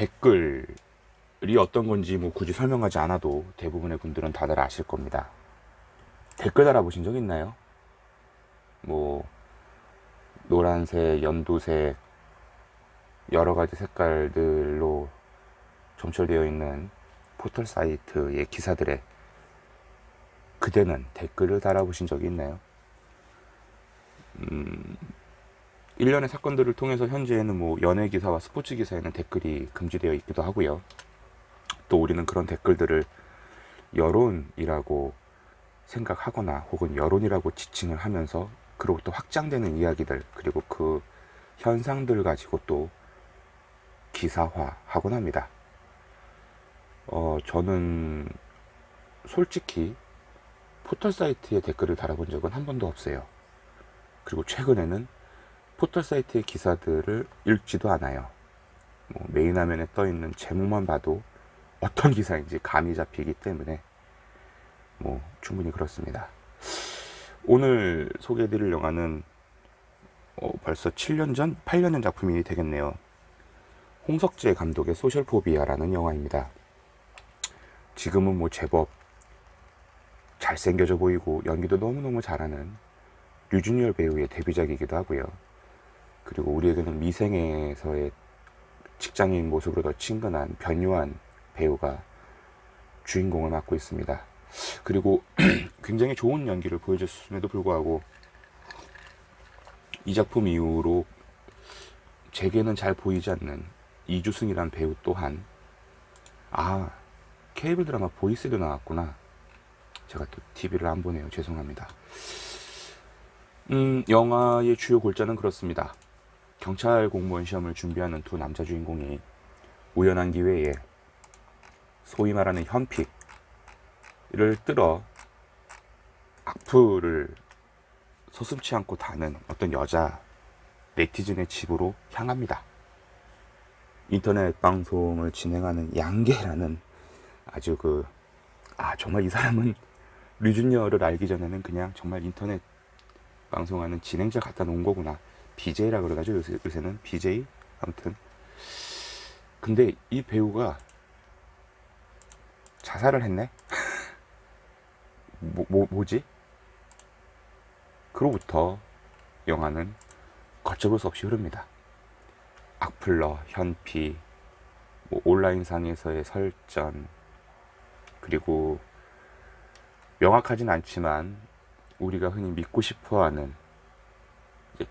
댓글이 어떤 건지 뭐 굳이 설명하지 않아도 대부분의 분들은 다들 아실 겁니다. 댓글 달아보신 적 있나요? 뭐 노란색, 연두색, 여러 가지 색깔들로 점철되어 있는 포털 사이트의 기사들에 그대는 댓글을 달아보신 적이 있나요? 일련의 사건들을 통해서 현재에는 뭐 연예 기사와 스포츠 기사에는 댓글이 금지되어 있기도 하고요. 또 우리는 그런 댓글들을 여론이라고 생각하거나 혹은 여론이라고 지칭을 하면서 그로부터 확장되는 이야기들, 그리고 그 현상들 가지고 또 기사화하곤 합니다. 저는 솔직히 포털 사이트에 댓글을 달아본 적은 한 번도 없어요. 그리고 최근에는 포털 사이트의 기사들을 읽지도 않아요. 뭐 메인 화면에 떠 있는 제목만 봐도 어떤 기사인지 감이 잡히기 때문에 뭐 충분히 그렇습니다. 오늘 소개해드릴 영화는 벌써 7년 전, 8년 전 작품이 되겠네요. 홍석재 감독의 소셜포비아라는 영화입니다. 지금은 뭐 제법 잘생겨져 보이고 연기도 너무너무 잘하는 류준열 배우의 데뷔작이기도 하고요. 그리고 우리에게는 미생에서의 직장인 모습으로 더 친근한 변요한 배우가 주인공을 맡고 있습니다. 그리고 굉장히 좋은 연기를 보여줬음에도 불구하고 이 작품 이후로 제게는 잘 보이지 않는 이주승이란 배우 또한 케이블 드라마 보이스도 나왔구나. 제가 또 TV를 안 보네요. 죄송합니다. 영화의 주요 골자는 그렇습니다. 경찰 공무원 시험을 준비하는 두 남자 주인공이 우연한 기회에 소위 말하는 현픽을 뜯어 악플을 서슴지 않고 다는 어떤 여자 네티즌의 집으로 향합니다. 인터넷 방송을 진행하는 양계라는 아주 정말 이 사람은 류준열을 알기 전에는 그냥 정말 인터넷 방송하는 진행자 갖다 놓은 거구나. BJ라 그러가죠. 요새는 BJ? 아무튼. 근데 이 배우가 자살을 했네? 뭐지? 그로부터 영화는 걷잡을 수 없이 흐릅니다. 악플러, 현피, 온라인상에서의 설전, 그리고 명확하진 않지만 우리가 흔히 믿고 싶어하는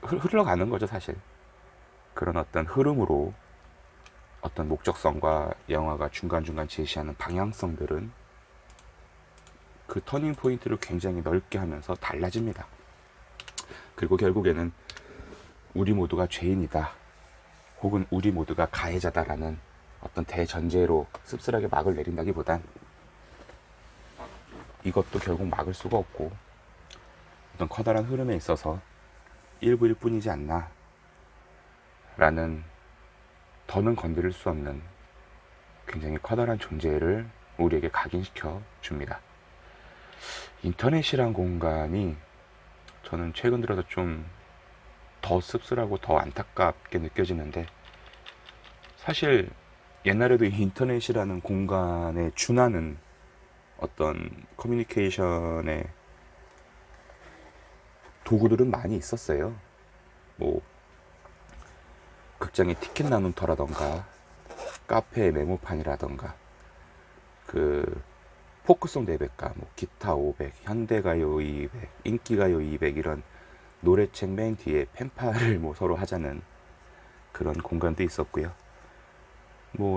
흘러가는 거죠, 사실. 그런 어떤 흐름으로 어떤 목적성과 영화가 중간중간 제시하는 방향성들은 그 터닝 포인트를 굉장히 넓게 하면서 달라집니다. 그리고 결국에는 우리 모두가 죄인이다, 혹은 우리 모두가 가해자다라는 어떤 대전제로 씁쓸하게 막을 내린다기보단 이것도 결국 막을 수가 없고 어떤 커다란 흐름에 있어서 일부일 뿐이지 않나 라는, 더는 건드릴 수 없는 굉장히 커다란 존재를 우리에게 각인시켜 줍니다. 인터넷이란 공간이 저는 최근 들어서 좀 더 씁쓸하고 더 안타깝게 느껴지는데, 사실 옛날에도 이 인터넷이라는 공간에 준하는 어떤 커뮤니케이션의 도구들은 많이 있었어요. 뭐 극장의 티켓 나눔터라던가 카페의 메모판이라던가 포크송 대백과 기타 500, 현대가요 200, 인기가요 200 이런 노래책 맨 뒤에 펜팔을 서로 하자는 그런 공간도 있었고요.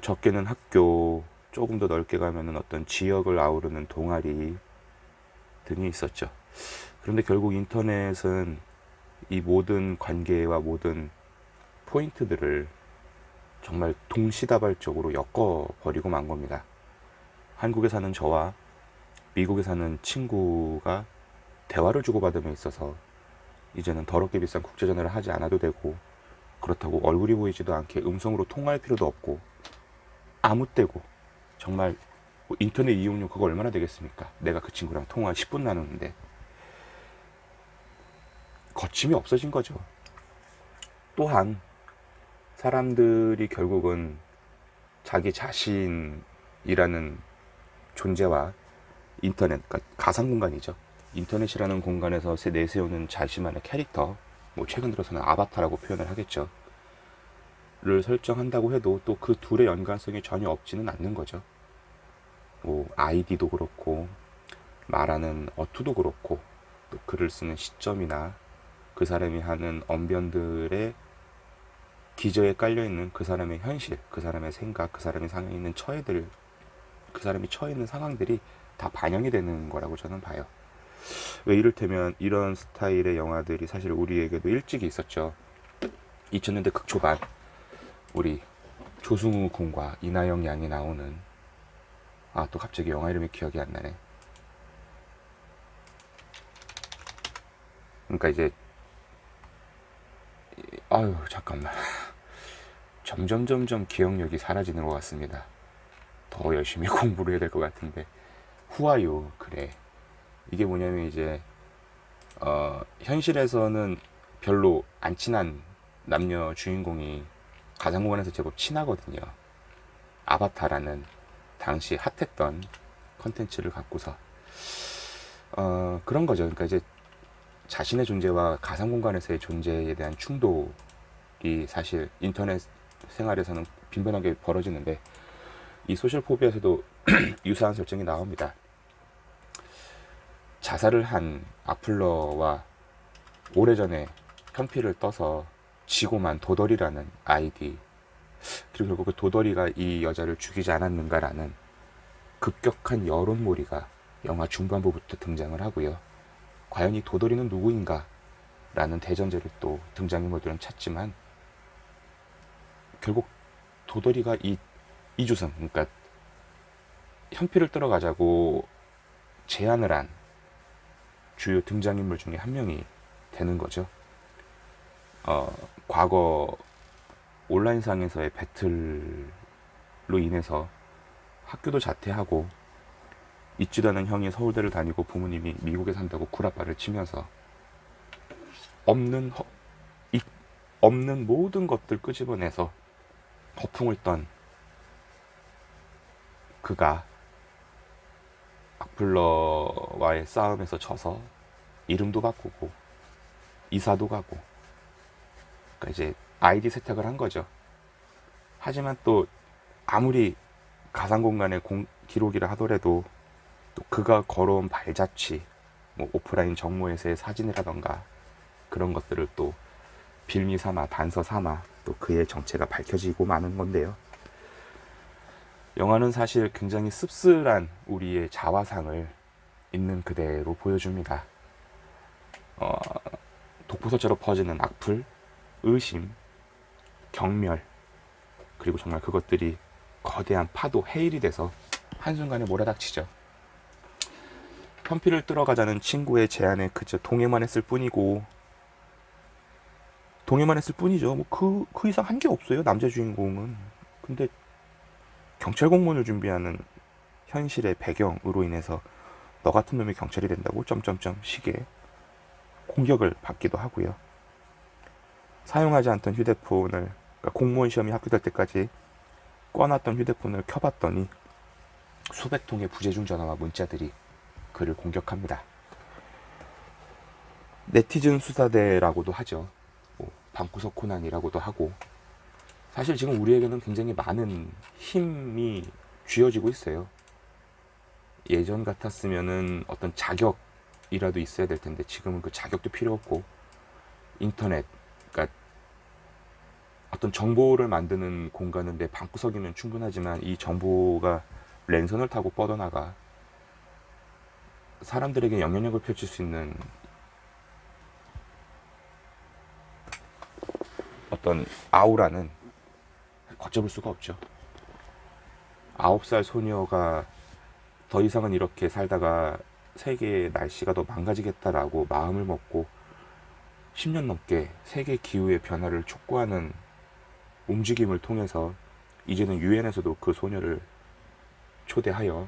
적게는 학교, 조금 더 넓게 가면은 어떤 지역을 아우르는 동아리 등이 있었죠. 그런데 결국 인터넷은 이 모든 관계와 모든 포인트들을 정말 동시다발적으로 엮어버리고 만 겁니다. 한국에 사는 저와 미국에 사는 친구가 대화를 주고받음에 있어서 이제는 더럽게 비싼 국제전화를 하지 않아도 되고, 그렇다고 얼굴이 보이지도 않게 음성으로 통화할 필요도 없고, 아무 때고 정말 인터넷 이용료 그거 얼마나 되겠습니까? 내가 그 친구랑 통화 10분 나누는데 거침이 없어진 거죠. 또한 사람들이 결국은 자기 자신이라는 존재와 인터넷, 그러니까 가상 공간이죠. 인터넷이라는 공간에서 내세우는 자신만의 캐릭터, 뭐 최근 들어서는 아바타라고 표현을 하겠죠. 를 설정한다고 해도 또 그 둘의 연관성이 전혀 없지는 않는 거죠. 뭐 아이디도 그렇고 말하는 어투도 그렇고 또 글을 쓰는 시점이나 그 사람이 하는 언변들의 기저에 깔려있는 그 사람의 현실, 그 사람의 생각, 그 사람이 상해 있는 그 사람이 처해 있는 상황들이 다 반영이 되는 거라고 저는 봐요. 왜 이를테면 이런 스타일의 영화들이 사실 우리에게도 일찍이 있었죠. 2000년대 극초반 우리 조승우 군과 이나영 양이 나오는, 또 갑자기 영화 이름이 기억이 안 나네. 그러니까 이제 잠깐만. 점점 기억력이 사라지는 것 같습니다. 더 열심히 공부를 해야 될 것 같은데. 후아유, 그래. 이게 뭐냐면 이제 현실에서는 별로 안 친한 남녀 주인공이 가상공간에서 제법 친하거든요. 아바타라는 당시 핫했던 컨텐츠를 갖고서 그런 거죠. 그러니까 이제 자신의 존재와 가상공간에서의 존재에 대한 충돌이 사실 인터넷 생활에서는 빈번하게 벌어지는데, 이 소셜포비아에서도 유사한 설정이 나옵니다. 자살을 한 악플러와 오래전에 현피를 떠서 지고만 도돌이라는 아이디, 그리고 결국 그 도돌이가 이 여자를 죽이지 않았는가라는 급격한 여론몰이가 영화 중반부부터 등장을 하고요. 과연 이 도돌이는 누구인가 라는 대전제를 또 등장인물들은 찾지만, 결국 도돌이가 이주성, 그러니까 현피를 떨어가자고 제안을 한 주요 등장인물 중에 한 명이 되는 거죠. 과거 온라인상에서의 배틀로 인해서 학교도 자퇴하고 있지도 않은 형이 서울대를 다니고 부모님이 미국에 산다고 구라빠를 치면서 없는 모든 것들 끄집어내서 허풍을 떤 그가 악플러와의 싸움에서 져서 이름도 바꾸고 이사도 가고, 그러니까 이제 아이디 세탁을 한 거죠. 하지만 또 아무리 가상공간의 기록이라 하더라도 또 그가 걸어온 발자취, 뭐 오프라인 정모에서의 사진이라던가 그런 것들을 또 빌미 삼아 단서 삼아 또 그의 정체가 밝혀지고 마는 건데요. 영화는 사실 굉장히 씁쓸한 우리의 자화상을 있는 그대로 보여줍니다. 독보소처럼 퍼지는 악플, 의심, 경멸, 그리고 정말 그것들이 거대한 파도, 해일이 돼서 한순간에 몰아닥치죠. 현피를 뚫어가자는 친구의 제안에 그저 동의만 했을 뿐이고, 뭐 그 이상 한 게 없어요, 남자 주인공은. 근데 경찰 공무원을 준비하는 현실의 배경으로 인해서 너 같은 놈이 경찰이 된다고 점점점 식의 공격을 받기도 하고요. 사용하지 않던 휴대폰을, 그러니까 공무원 시험이 합격될 때까지 꺼놨던 휴대폰을 켜봤더니 수백 통의 부재중 전화와 문자들이 그를 공격합니다. 네티즌 수사대라고도 하죠. 뭐 방구석 코난이라고도 하고, 사실 지금 우리에게는 굉장히 많은 힘이 쥐어지고 있어요. 예전 같았으면은 어떤 자격이라도 있어야 될 텐데 지금은 그 자격도 필요 없고, 인터넷, 그러니까 어떤 정보를 만드는 공간은 내 방구석이면 충분하지만 이 정보가 랜선을 타고 뻗어나가 사람들에게 영향력을 펼칠 수 있는 어떤 아우라는 걷잡을 수가 없죠. 9살 소녀가 더 이상은 이렇게 살다가 세계의 날씨가 더 망가지겠다라고 마음을 먹고 10년 넘게 세계 기후의 변화를 촉구하는 움직임을 통해서 이제는 유엔에서도 그 소녀를 초대하여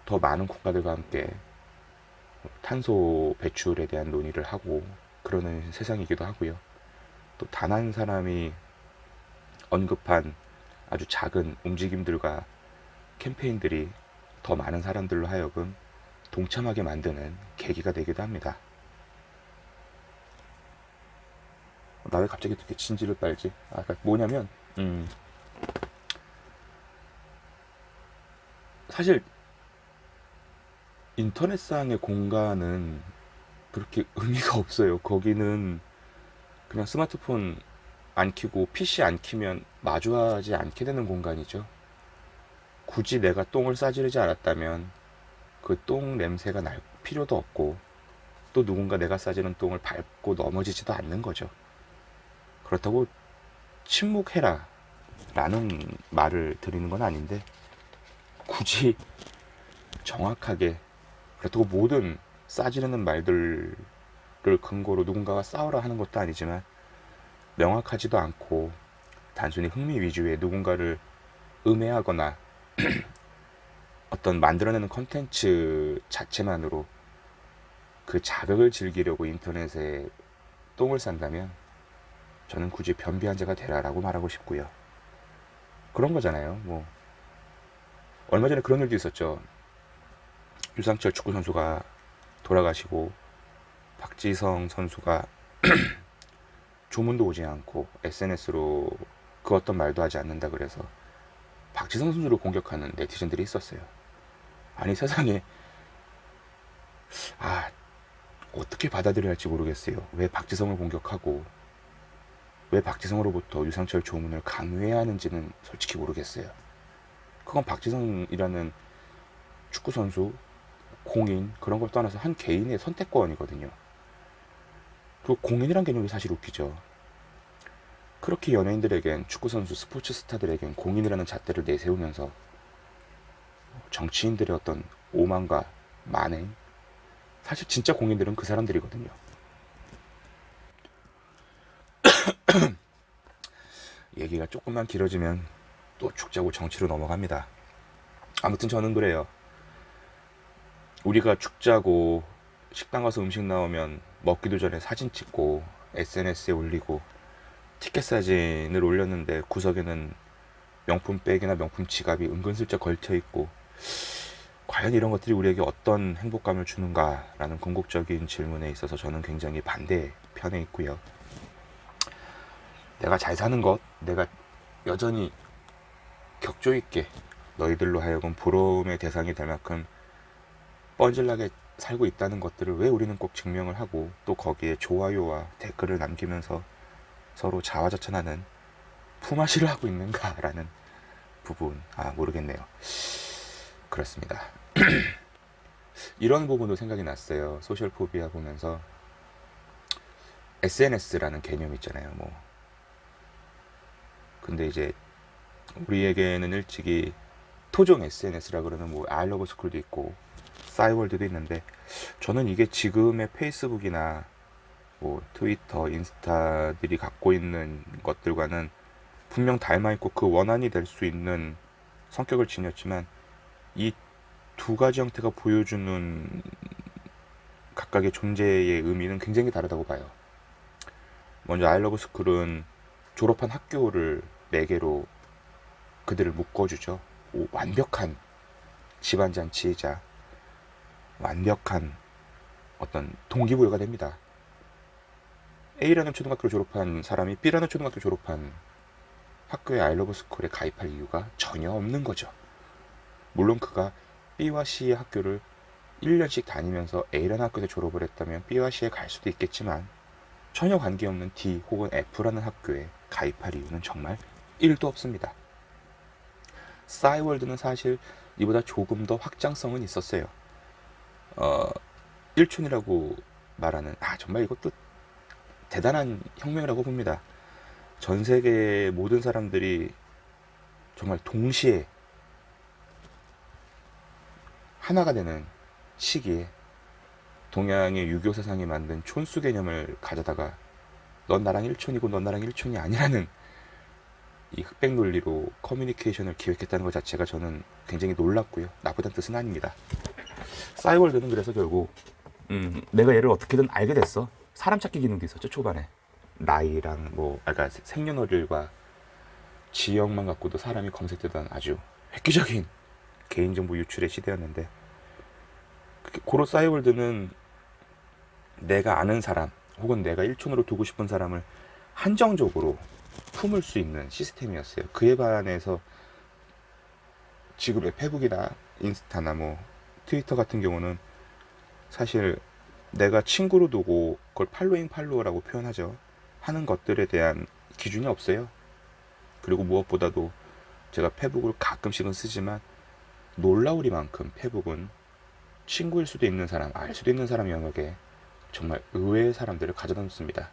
더 많은 국가들과 함께 탄소 배출에 대한 논의를 하고 그러는 세상이기도 하고요. 또 단 한 사람이 언급한 아주 작은 움직임들과 캠페인들이 더 많은 사람들로 하여금 동참하게 만드는 계기가 되기도 합니다. 나 왜 갑자기 이렇게 진지를 빨지? 그러니까 뭐냐면 사실 인터넷상의 공간은 그렇게 의미가 없어요. 거기는 그냥 스마트폰 안 켜고 PC 안 켜면 마주하지 않게 되는 공간이죠. 굳이 내가 똥을 싸지르지 않았다면 그 똥 냄새가 날 필요도 없고, 또 누군가 내가 싸지른 똥을 밟고 넘어지지도 않는 거죠. 그렇다고 침묵해라 라는 말을 드리는 건 아닌데, 굳이 정확하게, 그렇다고 모든 싸지르는 말들을 근거로 누군가가 싸우라 하는 것도 아니지만, 명확하지도 않고 단순히 흥미 위주의 누군가를 음해하거나 어떤 만들어내는 컨텐츠 자체만으로 그 자극을 즐기려고 인터넷에 똥을 싼다면 저는 굳이 변비한 자가 되라라고 말하고 싶고요. 그런 거잖아요. 뭐 얼마 전에 그런 일도 있었죠. 유상철 축구 선수가 돌아가시고 박지성 선수가 조문도 오지 않고 SNS로 그 어떤 말도 하지 않는다 그래서 박지성 선수를 공격하는 네티즌들이 있었어요. 아니 세상에, 어떻게 받아들여야 할지 모르겠어요. 왜 박지성을 공격하고 왜 박지성으로부터 유상철 조문을 강요해야 하는지는 솔직히 모르겠어요. 그건 박지성이라는 축구 선수, 공인, 그런 걸 떠나서 한 개인의 선택권이거든요. 그 공인이란 개념이 사실 웃기죠. 그렇게 연예인들에겐, 축구선수, 스포츠 스타들에겐 공인이라는 잣대를 내세우면서 정치인들의 어떤 오만과 만행, 사실 진짜 공인들은 그 사람들이거든요. 얘기가 조금만 길어지면 또 축자고 정치로 넘어갑니다. 아무튼 저는 그래요. 우리가 축자고 식당 가서 음식 나오면 먹기도 전에 사진 찍고 SNS에 올리고, 티켓 사진을 올렸는데 구석에는 명품 백이나 명품 지갑이 은근슬쩍 걸쳐있고, 과연 이런 것들이 우리에게 어떤 행복감을 주는가라는 궁극적인 질문에 있어서 저는 굉장히 반대편에 있고요. 내가 잘 사는 것, 내가 여전히 격조 있게 너희들로 하여금 부러움의 대상이 될 만큼 뻔질나게 살고 있다는 것들을 왜 우리는 꼭 증명을 하고, 또 거기에 좋아요와 댓글을 남기면서 서로 자화자찬하는 품앗이를 하고 있는가라는 부분, 모르겠네요. 그렇습니다. 이런 부분도 생각이 났어요. 소셜포비아 보면서 SNS라는 개념 있잖아요. 근데 이제 우리에게는 일찍이 토종 SNS라 그러는 아이러브 스쿨도 있고 싸이월드도 있는데, 저는 이게 지금의 페이스북이나 트위터, 인스타들이 갖고 있는 것들과는 분명 닮아있고 그 원한이 될 수 있는 성격을 지녔지만, 이 두 가지 형태가 보여주는 각각의 존재의 의미는 굉장히 다르다고 봐요. 먼저 아이러브 스쿨은 졸업한 학교를 매개로 그들을 묶어주죠. 완벽한 집안잔치이자 완벽한 어떤 동기부여가 됩니다. A라는 초등학교를 졸업한 사람이 B라는 초등학교 졸업한 학교의 아이러브 스쿨에 가입할 이유가 전혀 없는 거죠. 물론 그가 B와 C의 학교를 1년씩 다니면서 A라는 학교에 졸업을 했다면 B와 C에 갈 수도 있겠지만, 전혀 관계없는 D 혹은 F라는 학교에 가입할 이유는 정말 1도 없습니다. 싸이월드는 사실 이보다 조금 더 확장성은 있었어요. 일촌이라고 말하는, 정말 이것도 대단한 혁명이라고 봅니다. 전 세계의 모든 사람들이 정말 동시에 하나가 되는 시기에 동양의 유교 사상이 만든 촌수 개념을 가져다가 넌 나랑 일촌이고 넌 나랑 일촌이 아니라는 이 흑백 논리로 커뮤니케이션을 기획했다는 것 자체가 저는 굉장히 놀랍고요. 나쁘다는 뜻은 아닙니다. 싸이월드는 그래서 결국 내가 얘를 어떻게든 알게 됐어. 사람 찾기 기능도 있었죠, 초반에. 나이랑 생년월일과 지역만 갖고도 사람이 검색되던 아주 획기적인 개인정보 유출의 시대였는데, 고로 싸이월드는 내가 아는 사람 혹은 내가 일촌으로 두고 싶은 사람을 한정적으로 품을 수 있는 시스템이었어요. 그에 반해서 지금의 페북이나 인스타나 뭐 트위터 같은 경우는 사실 내가 친구로 두고 그걸 팔로워라고 표현하죠. 하는 것들에 대한 기준이 없어요. 그리고 무엇보다도 제가 페북을 가끔씩은 쓰지만 놀라우리만큼 페북은 친구일 수도 있는 사람, 알 수도 있는 사람 영역에 정말 의외의 사람들을 가져다 놓습니다.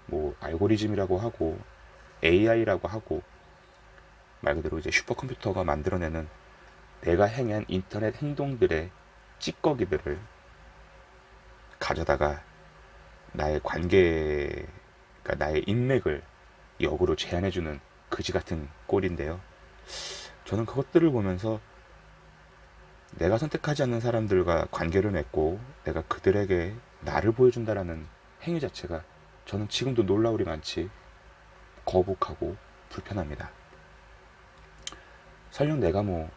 뭐 알고리즘이라고 하고 AI라고 하고 말 그대로 이제 슈퍼컴퓨터가 만들어내는 내가 행한 인터넷 행동들의 찌꺼기들을 가져다가 나의 관계, 그러니까 나의 인맥을 역으로 제한해주는 그지 같은 꼴인데요. 저는 그것들을 보면서 내가 선택하지 않는 사람들과 관계를 맺고 내가 그들에게 나를 보여준다라는 행위 자체가 저는 지금도 놀라우리만치 거북하고 불편합니다. 설령 내가 뭐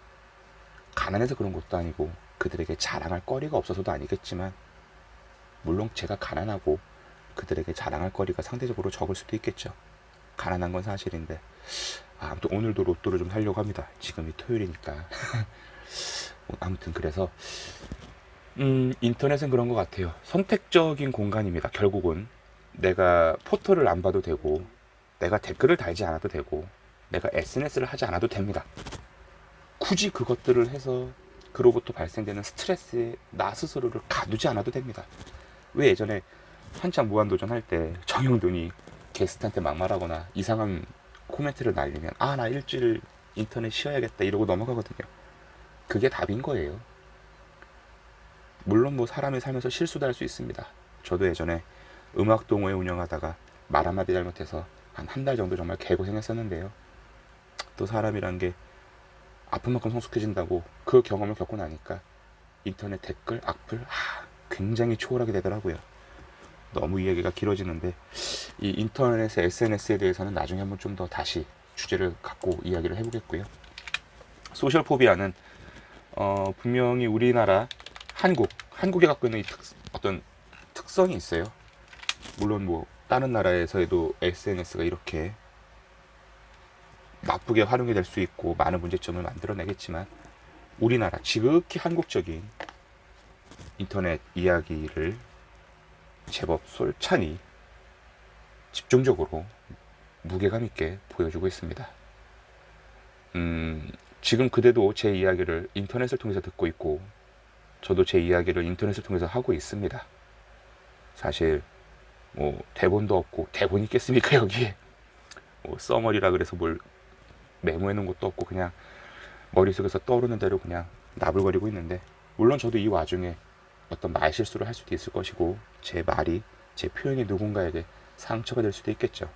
가난해서 그런 것도 아니고 그들에게 자랑할 거리가 없어서도 아니겠지만, 물론 제가 가난하고 그들에게 자랑할 거리가 상대적으로 적을 수도 있겠죠. 가난한 건 사실인데. 아무튼 오늘도 로또를 좀 사려고 합니다. 지금이 토요일이니까. 아무튼 그래서 인터넷은 그런 것 같아요. 선택적인 공간입니다. 결국은 내가 포털을 안 봐도 되고, 내가 댓글을 달지 않아도 되고, 내가 SNS를 하지 않아도 됩니다. 굳이 그것들을 해서 그로부터 발생되는 스트레스에 나 스스로를 가두지 않아도 됩니다. 왜 예전에 한참 무한도전 할 때 정영돈이 게스트한테 막말하거나 이상한 코멘트를 날리면 나 일주일 인터넷 쉬어야겠다 이러고 넘어가거든요. 그게 답인 거예요. 물론 뭐 사람이 살면서 실수도 할 수 있습니다. 저도 예전에 음악 동호회 운영하다가 말 한마디 잘못해서 한 달 정도 정말 개고생했었는데요. 또 사람이란 게 아픈 만큼 성숙해진다고 그 경험을 겪고 나니까 인터넷 댓글, 악플 굉장히 초월하게 되더라고요. 너무 이야기가 길어지는데 이 인터넷의 SNS에 대해서는 나중에 한번 좀 더 다시 주제를 갖고 이야기를 해보겠고요. 소셜 포비아는 분명히 우리나라 한국에 갖고 있는 어떤 특성이 있어요. 물론 뭐 다른 나라에서도 SNS가 이렇게 나쁘게 활용이 될 수 있고 많은 문제점을 만들어내겠지만, 우리나라 지극히 한국적인 인터넷 이야기를 제법 솔찬히 집중적으로 무게감 있게 보여주고 있습니다. 지금 그대도 제 이야기를 인터넷을 통해서 듣고 있고, 저도 제 이야기를 인터넷을 통해서 하고 있습니다. 사실 뭐 대본도 없고, 대본이 있겠습니까 여기에. 뭐 써머리라 그래서 뭘 메모해 놓은 것도 없고 그냥 머릿속에서 떠오르는 대로 그냥 나불거리고 있는데, 물론 저도 이 와중에 어떤 말실수를 할 수도 있을 것이고, 제 말이, 제 표현이 누군가에게 상처가 될 수도 있겠죠.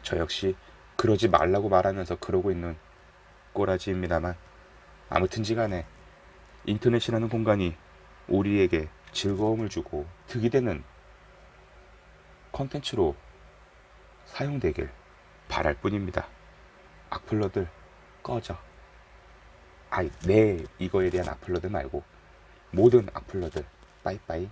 저 역시 그러지 말라고 말하면서 그러고 있는 꼬라지입니다만, 아무튼지 간에 인터넷이라는 공간이 우리에게 즐거움을 주고 득이 되는 컨텐츠로 사용되길 바랄 뿐입니다. 악플러들 꺼져. 이거에 대한 악플러들 말고 모든 악플러들 빠이빠이.